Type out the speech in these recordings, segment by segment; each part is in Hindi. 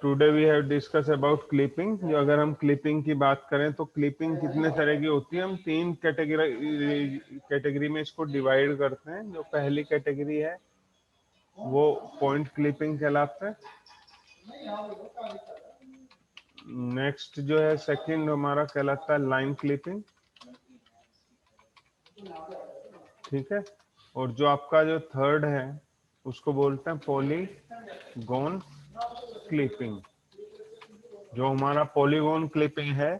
Today we have discuss about clipping. जो अगर हम क्लिपिंग की बात करें तो क्लिपिंग कितने तरह की होती है, हम तीन कैटेगरी में इसको डिवाइड करते हैं। जो पहली कैटेगरी है वो पॉइंट क्लिपिंग कहलाता है। नेक्स्ट जो है सेकंड हमारा कहलाता है लाइन क्लिपिंग, ठीक है। और जो आपका जो थर्ड है उसको बोलते हैं पॉलीगॉन क्लिपिंग। जो हमारा पॉलीगॉन क्लिपिंग है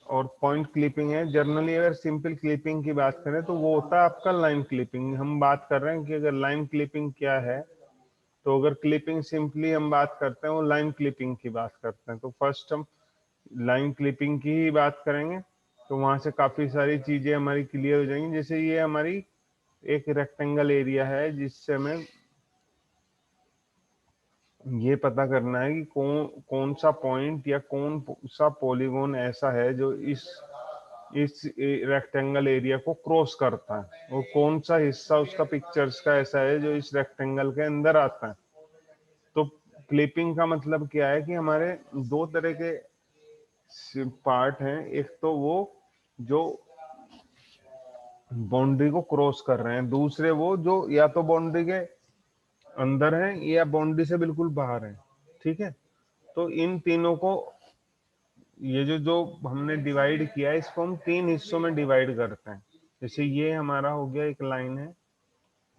और पॉइंट क्लिपिंग है, जनरली अगर सिंपल क्लिपिंग की बात करें तो वो होता है आपका लाइन क्लिपिंग। हम बात कर रहे हैं कि अगर लाइन क्लिपिंग क्या है, तो अगर क्लिपिंग सिंपली हम बात करते हैं वो लाइन क्लिपिंग की बात करते हैं। तो फर्स्ट हम लाइन क्लिपिंग की ही बात करेंगे, तो वहां से काफी सारी चीजें हमारी क्लियर हो जाएंगी। जैसे ये हमारी एक रेक्टेंगल एरिया है जिससे हमें ये पता करना है कि कौन सा पॉइंट या कौन सा पॉलीगॉन ऐसा है जो इस रेक्टेंगल एरिया को क्रॉस करता है, और कौन सा हिस्सा उसका पिक्चर्स का ऐसा है जो इस रेक्टेंगल के अंदर आता है। तो क्लिपिंग का मतलब क्या है कि हमारे दो तरह के पार्ट हैं। एक तो वो जो बाउंड्री को क्रॉस कर रहे हैं, दूसरे वो जो या तो बाउंड्री के अंदर है या बाउंड्री से बिल्कुल बाहर है, ठीक है। तो इन तीनों को, ये जो जो हमने डिवाइड किया है इसको हम तीन हिस्सों में डिवाइड करते हैं। जैसे ये हमारा हो गया एक लाइन है,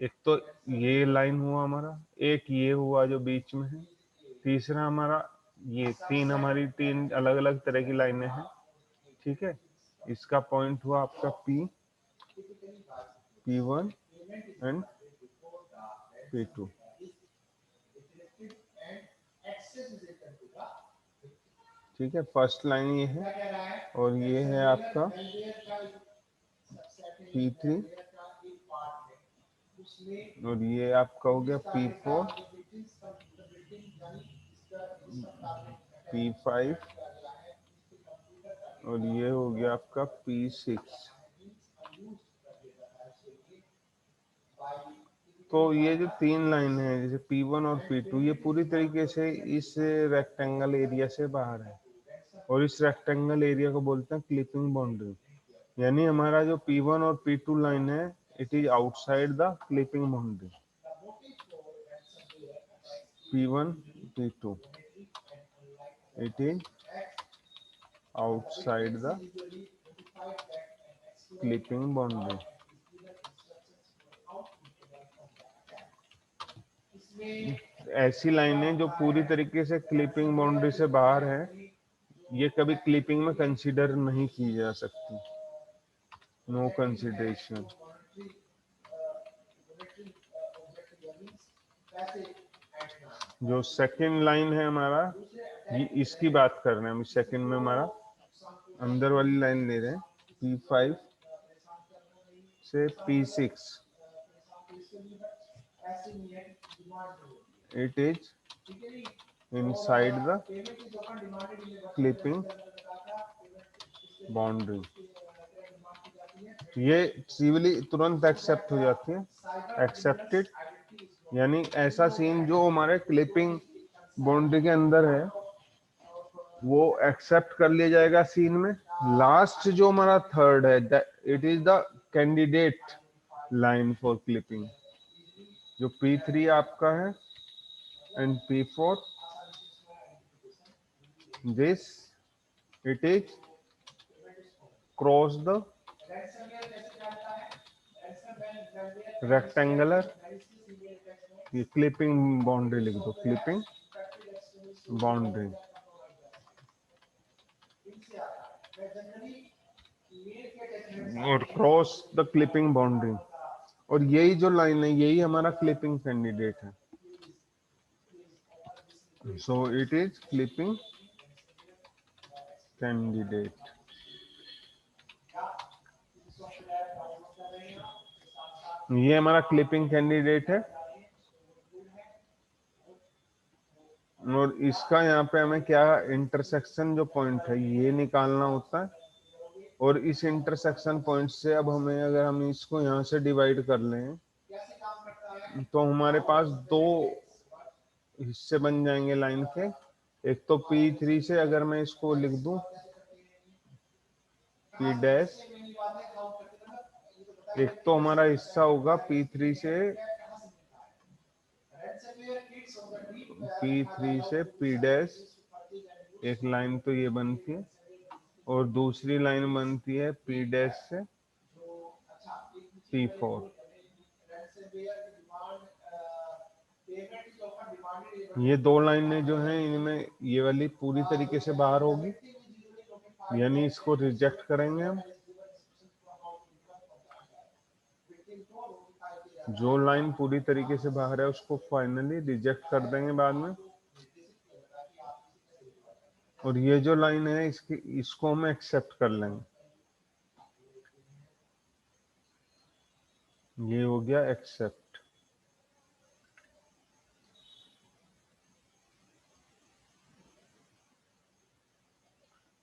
एक तो ये लाइन हुआ हमारा, एक ये हुआ जो बीच में है, तीसरा हमारा ये, तीन हमारी तीन अलग अलग तरह की लाइनें हैं, ठीक है। इसका पॉइंट हुआ आपका P1 एंड P2, ठीक है। फर्स्ट लाइन ये है और ये है आपका P3 और ये आपका हो गया P4, P5 और ये हो गया आपका P6। तो ये जो तीन लाइन है जैसे P1 और P2, ये पूरी तरीके से इस रेक्टेंगल एरिया से बाहर है, और इस रेक्टेंगल एरिया को बोलते हैं क्लिपिंग बाउंड्री। यानी हमारा जो P1 और P2 लाइन है, it is outside the clipping boundary. P1 P2 it is outside the clipping boundary. ऐसी लाइनें जो पूरी तरीके से क्लिपिंग बाउंड्री से बाहर है, ये कभी क्लिपिंग में कंसीडर नहीं की जा सकती, नो कंसिडरेशन। जो सेकंड लाइन है हमारा, ये इसकी बात कर रहे हैं हम। सेकंड में हमारा अंदर वाली लाइन ले रहे हैं, P5 से P6, it is inside the clipping boundary. ये सिविली तुरंत एक्सेप्ट हो जाती है, एक्सेप्टेड। यानी ऐसा सीन जो हमारे क्लिपिंग बाउंड्री के अंदर है वो एक्सेप्ट कर लिया जाएगा सीन में। लास्ट जो हमारा थर्ड है, it is the candidate line for clipping. जो P3 आपका है and P4, this it is cross the rectangular, ये क्लिपिंग बाउंड्री लिख दो, क्लिपिंग बाउंड्री। और क्रॉस द क्लिपिंग बाउंड्री, और यही जो लाइन है यही हमारा क्लिपिंग कैंडिडेट है। So it is clipping candidate. ये हमारा क्लिपिंग कैंडिडेट है, और इसका यहाँ पे हमें क्या इंटरसेक्शन जो पॉइंट है ये निकालना होता है। और इस इंटरसेक्शन पॉइंट से अब हमें, अगर हम इसको यहाँ से डिवाइड कर लें तो हमारे पास दो हिस्से बन जाएंगे लाइन के। एक तो P3 से अगर मैं इसको लिख दूं P डैश, एक तो हमारा हिस्सा होगा P3 से P डैश, एक लाइन तो ये बनती है, और दूसरी लाइन बनती है P डैश से P4। ये दो लाइनें जो हैं इनमें ये वाली पूरी तरीके से बाहर होगी, यानी इसको रिजेक्ट करेंगे हम। जो लाइन पूरी तरीके से बाहर है उसको फाइनली रिजेक्ट कर देंगे बाद में। और ये जो लाइन है इसको हम एक्सेप्ट कर लेंगे। ये हो गया एक्सेप्ट।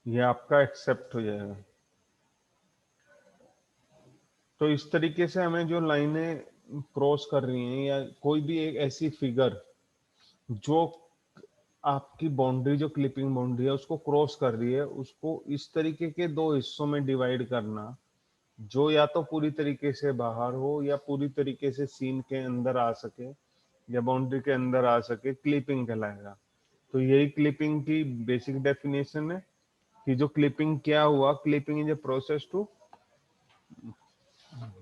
ये आपका एक्सेप्ट हो जाएगा। तो इस तरीके से हमें जो लाइनें क्रॉस कर रही हैं या कोई भी एक ऐसी फिगर जो आपकी बाउंड्री, जो क्लिपिंग बाउंड्री है उसको क्रॉस कर रही है, उसको इस तरीके के दो हिस्सों में डिवाइड करना, जो या तो पूरी तरीके से बाहर हो या पूरी तरीके से सीन के अंदर आ सके या बाउंड्री के अंदर आ सके, क्लिपिंग कहलाएगा। तो यही क्लिपिंग की बेसिक डेफिनेशन है कि जो क्लिपिंग क्या हुआ, clipping is a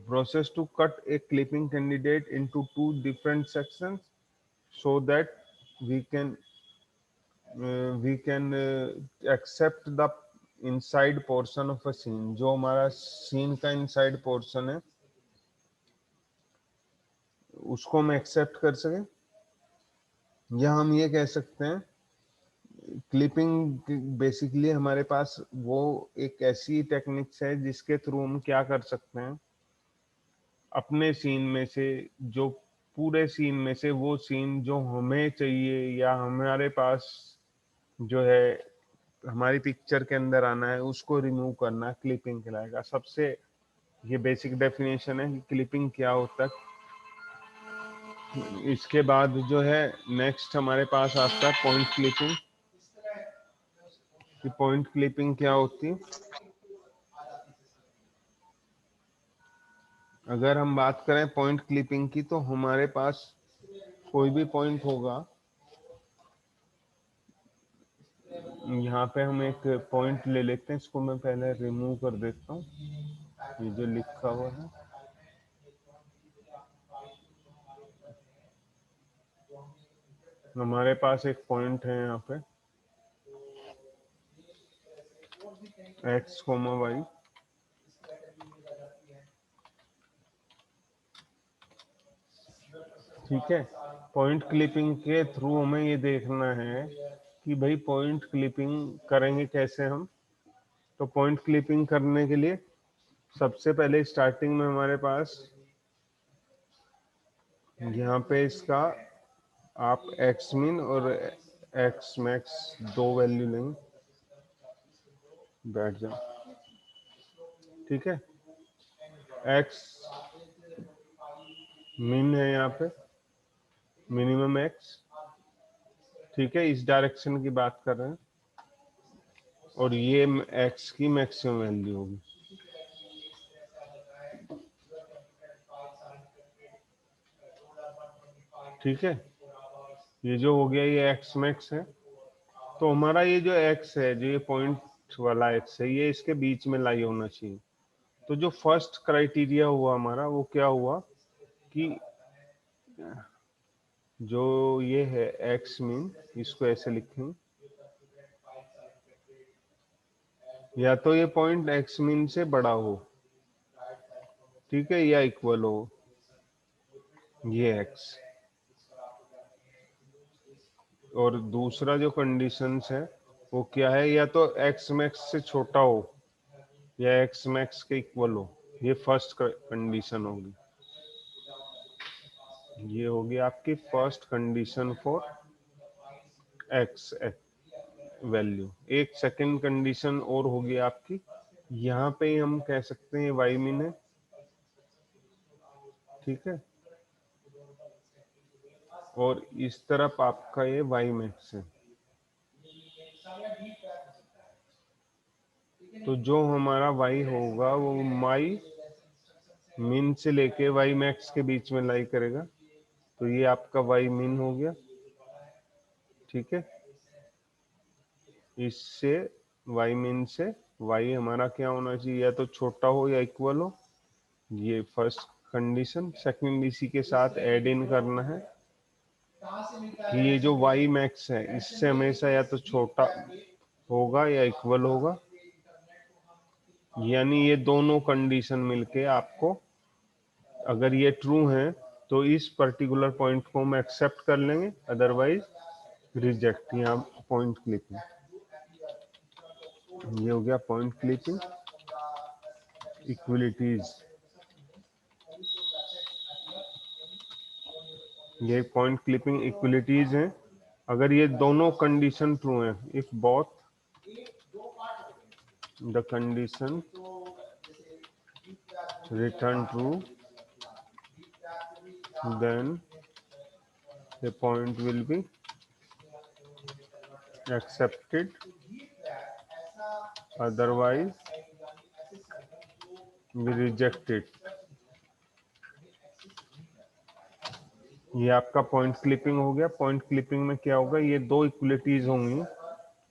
process to cut a clipping candidate into two different sections so that we can accept the inside portion of a scene। जो हमारा सीन का इनसाइड पोर्शन है उसको हम एक्सेप्ट कर सके, या हम ये कह सकते हैं क्लिपिंग बेसिकली हमारे पास वो एक ऐसी टेक्निक्स है जिसके थ्रू हम क्या कर सकते हैं, अपने सीन में से, जो पूरे सीन में से वो सीन जो हमें चाहिए या हमारे पास जो है हमारी पिक्चर के अंदर आना है, उसको रिमूव करना क्लिपिंग कहलाएगा। सबसे ये बेसिक डेफिनेशन है कि क्लिपिंग क्या होता है। इसके बाद जो है नेक्स्ट हमारे पास आता है पॉइंट क्लिपिंग। कि पॉइंट क्लिपिंग क्या होती है, अगर हम बात करें पॉइंट क्लिपिंग की, तो हमारे पास कोई भी पॉइंट होगा। यहाँ पे हम एक पॉइंट ले लेते हैं, इसको मैं पहले रिमूव कर देता हूँ, ये जो लिखा हुआ है। हमारे पास एक पॉइंट है यहाँ पे x, y। ठीक है, पॉइंट क्लिपिंग के थ्रू हमें ये देखना है कि भाई पॉइंट क्लिपिंग करेंगे कैसे हम। तो पॉइंट क्लिपिंग करने के लिए सबसे पहले स्टार्टिंग में हमारे पास यहाँ पे इसका आप एक्स मिन और एक्स मैक्स दो वैल्यू लेंगे। बैठ जाओ, ठीक है। एक्स मिन है यहाँ पे, मिनिमम एक्स, ठीक है, इस डायरेक्शन की बात कर रहे हैं, और ये एक्स की मैक्सिमम वैल्यू होगी। ठीक है, ये जो हो गया ये एक्स मैक्स है। तो हमारा ये जो एक्स है, जो ये पॉइंट वाला एक्स है, ये इसके बीच में लाई होना चाहिए। तो जो फर्स्ट क्राइटेरिया हुआ हमारा वो क्या हुआ कि जो ये है एक्स मीन, इसको ऐसे लिखेंगे, या तो ये पॉइंट एक्स मीन से बड़ा हो, ठीक है, या इक्वल हो ये एक्स। और दूसरा जो कंडीशंस है वो क्या है, या तो एक्स मैक्स से छोटा हो या एक्स मैक्स के इक्वल हो। ये फर्स्ट कंडीशन होगी, ये होगी आपकी first condition for x value. एक सेकंड कंडीशन और होगी आपकी, यहाँ पे हम कह सकते हैं वाई मीन है, ठीक है। और इस तरफ आपका ये वाई मैक्स है। तो जो हमारा वाई होगा वो वाई मिन से लेके वाई मैक्स के बीच में लाई करेगा। तो ये आपका वाई मिन हो गया, ठीक है। इससे वाई मिन से वाई हमारा क्या होना चाहिए, या तो छोटा हो या इक्वल हो। ये फर्स्ट कंडीशन। सेकंड इसी के साथ ऐड इन करना है कि ये जो वाई मैक्स है इससे हमेशा या तो छोटा होगा या इक्वल होगा। यानी ये दोनों कंडीशन मिलके आपको, अगर ये ट्रू है तो इस पर्टिकुलर पॉइंट को हम एक्सेप्ट कर लेंगे, अदरवाइज रिजेक्ट। यहाँ पॉइंट क्लिपिंग, ये हो गया पॉइंट क्लिपिंग इक्विलिटीज। ये पॉइंट क्लिपिंग इक्विलिटीज हैं। अगर ये दोनों कंडीशन ट्रू हैं, if both the condition return true, then the point will be accepted, otherwise we reject it। ये आपका पॉइंट क्लिपिंग हो गया। पॉइंट क्लिपिंग में क्या होगा, ये दो इक्वलिटीज होंगी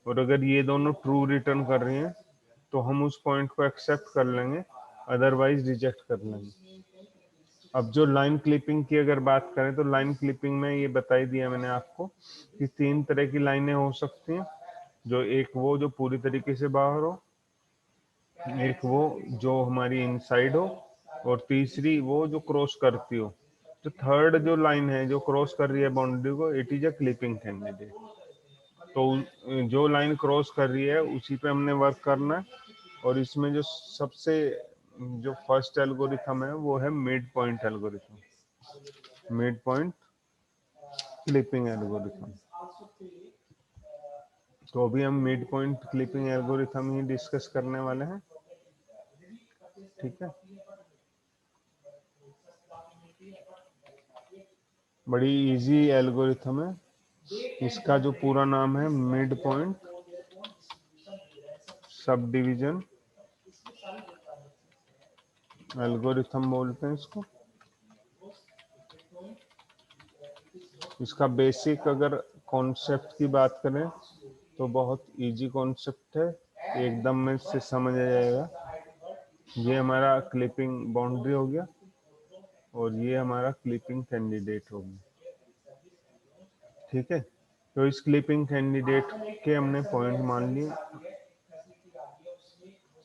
और अगर ये दोनों ट्रू रिटर्न कर रही हैं तो हम उस पॉइंट को एक्सेप्ट कर लेंगे, अदरवाइज रिजेक्ट कर लेंगे। अब जो लाइन क्लिपिंग की अगर बात करें तो लाइन क्लिपिंग में ये बता ही दिया मैंने आपको कि तीन तरह की लाइनें हो सकती हैं। जो एक वो जो पूरी तरीके से बाहर हो, एक वो जो हमारी इनसाइड हो, और तीसरी वो जो क्रॉस करती हो। तो थर्ड जो लाइन है जो क्रॉस कर रही है बाउंड्री को, it is a clipping candidate. तो जो लाइन क्रॉस कर रही है उसी पे हमने वर्क करना है। और इसमें जो सबसे जो फर्स्ट एल्गोरिथम है वो है mid point algorithm, mid point clipping algorithm. तो अभी हम मिड पॉइंट क्लिपिंग एल्गोरिथम ही डिस्कस करने वाले हैं, ठीक है। बड़ी इजी एल्गोरिथम है। इसका जो पूरा नाम है mid point sub division algorithm बोलते हैं इसको। इसका बेसिक अगर कॉन्सेप्ट की बात करें तो बहुत इजी कॉन्सेप्ट है, एकदम में से समझ आ जाएगा। ये हमारा क्लिपिंग बाउंड्री हो गया और ये हमारा क्लिपिंग कैंडिडेट हो गया, ठीक है। तो इस क्लिपिंग कैंडिडेट के हमने पॉइंट मान लिए,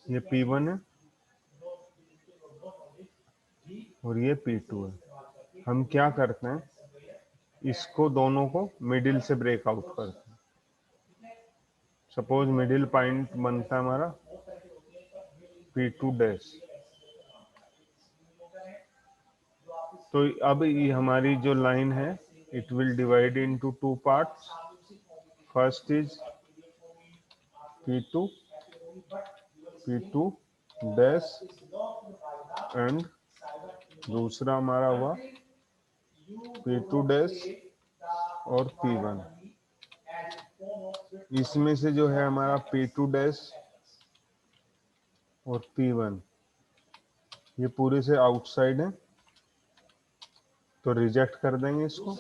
ये P1 है और ये P2 है। हम क्या करते हैं, इसको दोनों को मिडिल से ब्रेकआउट करते हैं। सपोज मिडिल पॉइंट बनता है हमारा P2 डैश। तो अब ये हमारी जो लाइन है it will divide into two parts. First is P2 dash and दूसरा हमारा हुआ P2 डैश और P1। इसमें से जो है हमारा P2 डैश और P1 ये पूरे से आउटसाइड है, तो रिजेक्ट कर देंगे इसको।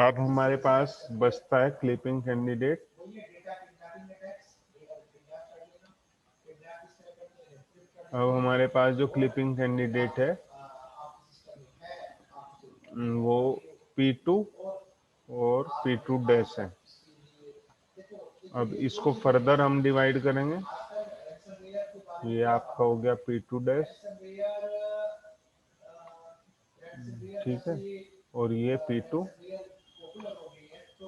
अब हमारे पास बचता है क्लिपिंग कैंडिडेट। अब हमारे पास जो क्लिपिंग कैंडिडेट है वो P2 और P2 डैश है। अब इसको फर्दर हम डिवाइड करेंगे। ये आपका हो गया P2 डैश, ठीक है, और ये P2।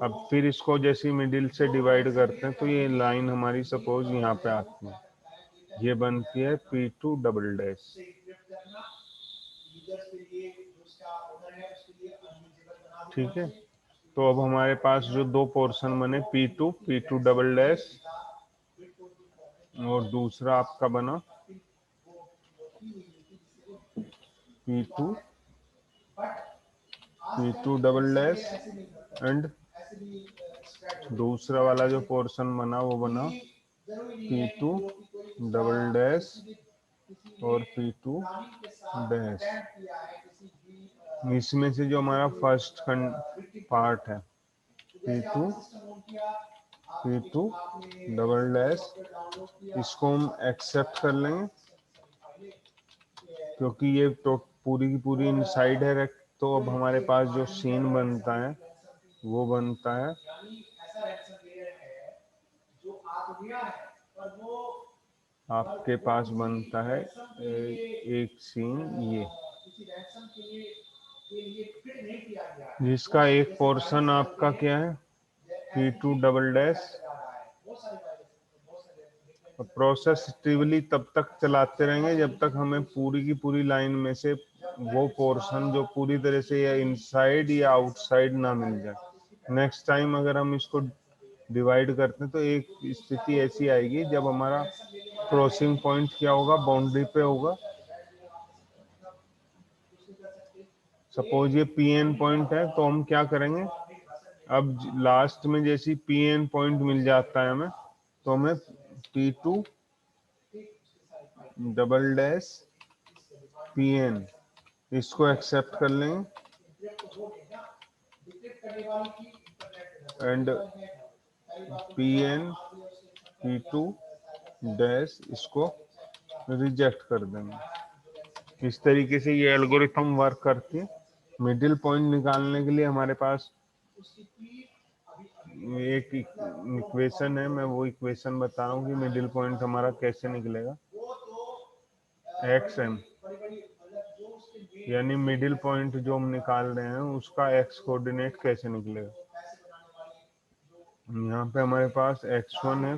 अब फिर इसको जैसे मिडिल से डिवाइड करते हैं तो ये लाइन हमारी सपोज यहाँ पे आती है, ये बनती है P2 डबल डैश, ठीक है। तो अब हमारे पास जो दो पोर्शन बने P2 डबल डैश और दूसरा आपका बना P2 P2 double dash and दूसरा वाला जो पोर्शन बना वो बना P2 डबल डैश और P2 डैश। इसमें से जो हमारा फर्स्ट पार्ट है P2 डबल डैश, इसको हम एक्सेप्ट कर लेंगे क्योंकि ये तो पूरी की पूरी इनसाइड है। तो अब हमारे पास जो सीन बनता है वो बनता है आपके पास बनता है एक सीन ये, जिसका एक पोर्शन आपका क्या है P2 डबल डैश। प्रोसेसिवली तब तक चलाते रहेंगे जब तक हमें पूरी की पूरी लाइन में से वो पोर्शन जो पूरी तरह से या इनसाइड या आउटसाइड ना मिल जाए। नेक्स्ट टाइम अगर हम इसको डिवाइड करते हैं तो एक स्थिति ऐसी आएगी जब हमारा क्रॉसिंग पॉइंट क्या होगा, बाउंड्री पे होगा। सपोज ये पी एन पॉइंट है तो हम क्या करेंगे, अब लास्ट में जैसी पी एन पॉइंट मिल जाता है हमें तो हमें P2 double dash P N इसको एक्सेप्ट कर लेंगे एंड P2 डैश इसको रिजेक्ट कर देंगे। इस तरीके से ये एल्गोरिथम वर्क करती है। मिडिल पॉइंट निकालने के लिए हमारे पास एक इक्वेशन है, मैं वो इक्वेशन बता रहा हूँ कि मिडिल पॉइंट हमारा कैसे निकलेगा। XM यानी मिडिल पॉइंट जो हम निकाल रहे हैं उसका x कोऑर्डिनेट कैसे निकलेगा। यहाँ पे हमारे पास x1 है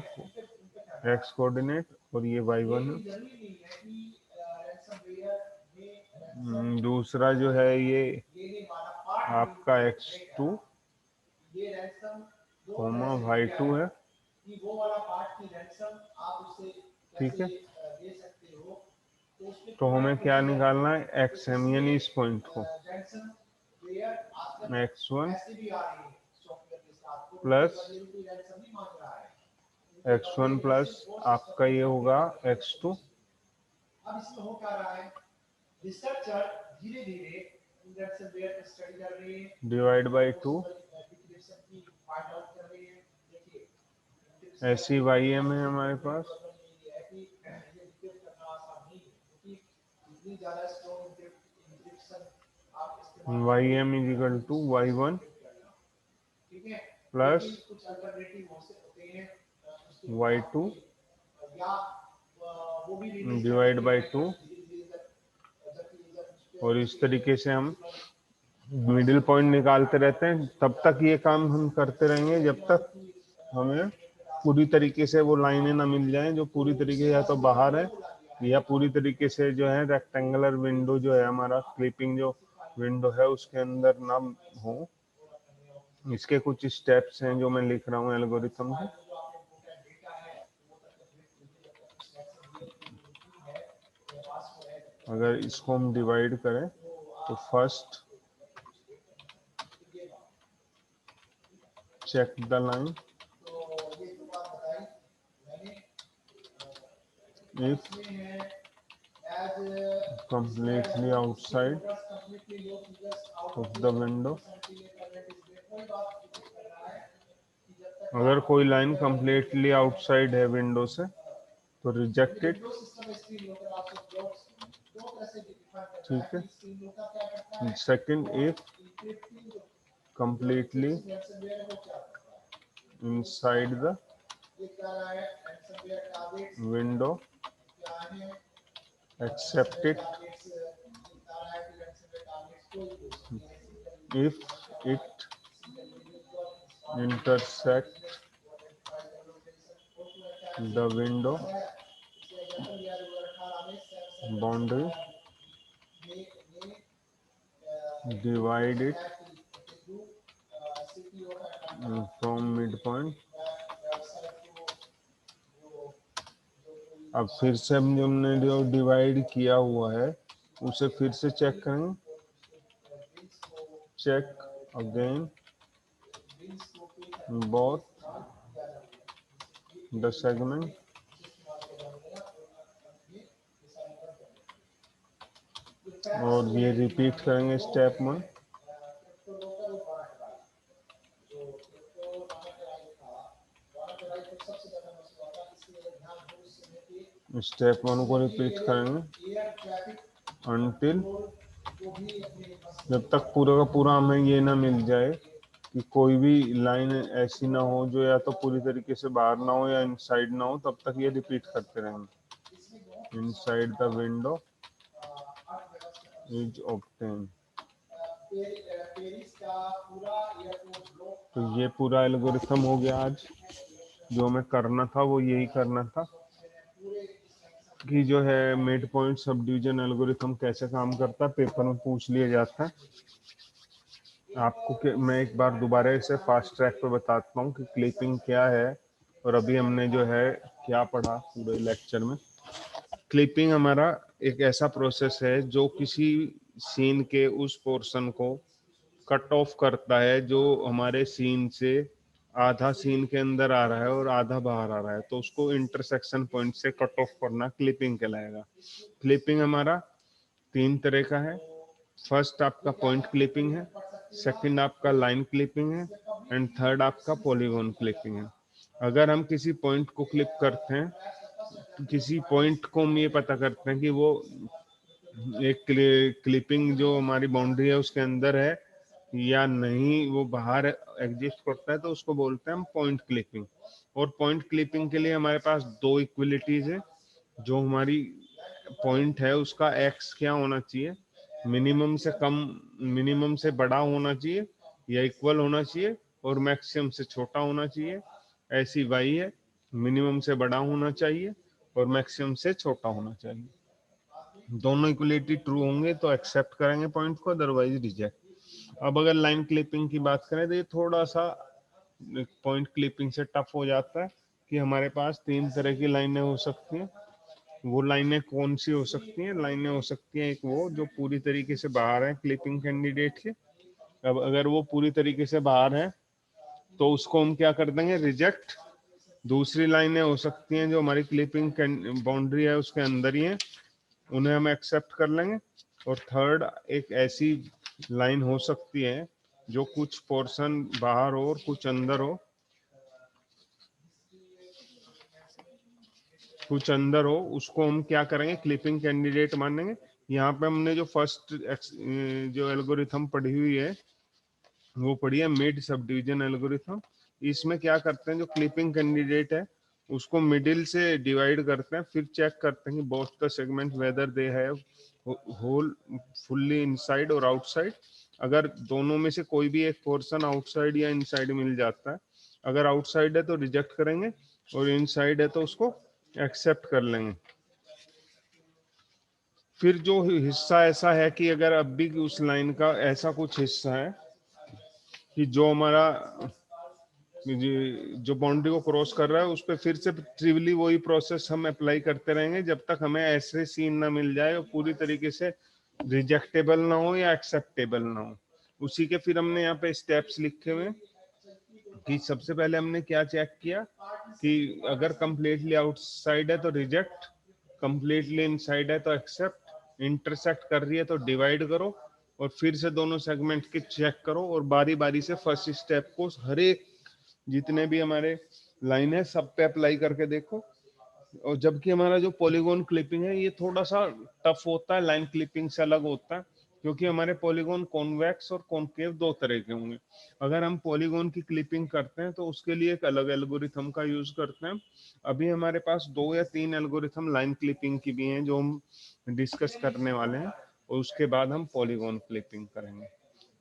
x कोऑर्डिनेट और ये y1 है। दूसरा जो है ये आपका x2 कोमा y2 है, ठीक है। तो हमें क्या निकालना है, XM यानी इस पॉइंट को x1 प्लस x1 प्लस आपका ये होगा x2 डिवाइड बाई 2 ऐसी YM है हमारे पास। YM is equal to Y1 plus Y2 divide by 2। और इस तरीके से हम मिडिल पॉइंट निकालते रहते हैं। तब तक ये काम हम करते रहेंगे जब तक हमें पूरी तरीके से वो लाइनें ना मिल जाएं जो पूरी तरीके से या तो बाहर है या पूरी तरीके से जो है रेक्टेंगुलर विंडो जो है हमारा क्लिपिंग जो विंडो है उसके अंदर ना हो। इसके कुछ स्टेप्स हैं जो मैं लिख रहा हूँ एल्गोरिथम के। अगर इसको हम डिवाइड करें तो first check the line if completely outside of the window। अगर कोई लाइन completely outside है विंडो से तो रिजेक्ट इट, ठीक है। Second, if completely inside the window accept it if it intersect the window boundary, divide it from midpoint। अब फिर से हमने जो डिवाइड किया हुआ है उसे फिर से चेक करेंगे। check again both the segment और ये रिपीट करेंगे स्टेप 1। स्टेप 1 को रिपीट करेंगे अनटिल जब तक पूरा का पूरा हमें ये ना मिल जाए कि कोई भी लाइन ऐसी ना हो जो या तो पूरी तरीके से बाहर ना हो या इनसाइड ना हो, तब तक ये रिपीट करते रहेंगे। Inside the window is obtain. तो ये पूरा एल्गोरिथम हो गया। आज जो हमें करना था वो यही करना था कि जो है mid point sub division algorithm कैसे काम करता है, पेपर में पूछ लिया जाता है। आपको मैं एक बार दोबारा इसे फास्ट ट्रैक पे बताता हूँ कि क्लिपिंग क्या है और अभी हमने जो है क्या पढ़ा पूरे लेक्चर में। क्लिपिंग हमारा एक ऐसा प्रोसेस है जो किसी सीन के उस पोर्शन को कट ऑफ करता है जो हमारे सीन से आधा सीन के अंदर आ रहा है और आधा बाहर आ रहा है, तो उसको इंटरसेक्शन पॉइंट से कट ऑफ करना क्लिपिंग कहलाएगा। क्लिपिंग हमारा 3 तरह का है। फर्स्ट आपका पॉइंट क्लिपिंग है, सेकंड आपका लाइन क्लिपिंग है एंड थर्ड आपका पॉलीगॉन क्लिपिंग है। अगर हम किसी पॉइंट को क्लिप करते हैं, किसी पॉइंट को हम ये पता करते हैं कि वो एक क्लिपिंग जो हमारी बाउंड्री है उसके अंदर है या नहीं, वो बाहर एग्जिस्ट करता है, तो उसको बोलते हैं हम पॉइंट क्लिपिंग। और पॉइंट क्लिपिंग के लिए हमारे पास 2 इक्वलिटीज है। जो हमारी पॉइंट है उसका एक्स क्या होना चाहिए, मिनिमम से कम, मिनिमम से बड़ा होना चाहिए या इक्वल होना चाहिए, और मैक्सिमम से छोटा होना चाहिए। ऐसी वाई है, मिनिमम से बड़ा होना चाहिए और मैक्सिमम से छोटा होना चाहिए। दोनों इक्वलिटी ट्रू होंगे तो एक्सेप्ट करेंगे पॉइंट को, अदरवाइज रिजेक्ट। अब अगर लाइन क्लिपिंग की बात करें तो ये थोड़ा सा पॉइंट क्लिपिंग से टफ हो जाता है कि हमारे पास 3 तरह की लाइनें हो सकती हैं। वो लाइनें कौन सी हो सकती हैं? लाइनें हो सकती हैं एक वो जो पूरी तरीके से बाहर है क्लिपिंग कैंडिडेट के। अब अगर वो पूरी तरीके से बाहर है तो उसको हम क्या कर देंगे, रिजेक्ट। दूसरी लाइनें हो सकती हैं जो हमारी क्लिपिंग बाउंड्री है उसके अंदर ही है, उन्हें हम एक्सेप्ट कर लेंगे। और थर्ड एक ऐसी लाइन हो सकती है जो कुछ पोर्शन बाहर हो और कुछ अंदर हो, कुछ अंदर हो, उसको हम क्या करेंगे, क्लिपिंग कैंडिडेट मानेंगे। यहाँ पे हमने जो फर्स्ट जो एल्गोरिथम पढ़ी हुई है वो पढ़ी है मिड सब डिवीजन एल्गोरिथम। इसमें क्या करते हैं, जो क्लिपिंग कैंडिडेट है उसको मिडिल से डिवाइड करते हैं, फिर चेक करते हैं कि both the segment whether they have whole fully inside और आउटसाइड। अगर दोनों में से कोई भी एक पोर्शन आउटसाइड या इनसाइड मिल जाता है, अगर आउटसाइड है तो रिजेक्ट करेंगे और इनसाइड है तो उसको एक्सेप्ट कर लेंगे। फिर जो हिस्सा ऐसा है कि अगर अब भी उस लाइन का ऐसा कुछ हिस्सा है कि जो हमारा जो बाउंड्री को क्रॉस कर रहा है उस पर फिर से ट्रिवली वही प्रोसेस हम अप्लाई करते रहेंगे जब तक हमें ऐसे सीन ना मिल जाए और पूरी तरीके से रिजेक्टेबल ना हो या एक्सेप्टेबल ना हो। उसी के फिर हमने यहाँ पे स्टेप्स लिखे हुए कि सबसे पहले हमने क्या चेक किया कि अगर कंप्लीटली आउटसाइड है तो रिजेक्ट, कंप्लीटली इनसाइड है तो एक्सेप्ट, इंटरसेक्ट कर रही है तो डिवाइड करो और फिर से दोनों सेगमेंट की चेक करो और बारी बारी से फर्स्ट स्टेप को हर एक जितने भी हमारे लाइन है सब पे अप्लाई करके देखो। और जबकि हमारा जो पॉलीगॉन क्लिपिंग है ये थोड़ा सा टफ होता है, लाइन क्लिपिंग से अलग होता है, क्योंकि हमारे पॉलीगॉन कॉन्वेक्स और कॉनकेव 2 तरह के होंगे। अगर हम पॉलीगॉन की क्लिपिंग करते हैं तो उसके लिए एक अलग एल्गोरिथम का यूज करते हैं। अभी हमारे पास 2 या 3 एल्गोरिथम लाइन क्लिपिंग की भी हैं जो हम डिस्कस करने वाले हैं, और उसके बाद हम पॉलीगॉन क्लिपिंग करेंगे।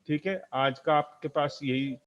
ठीक है, आज का आपके पास यही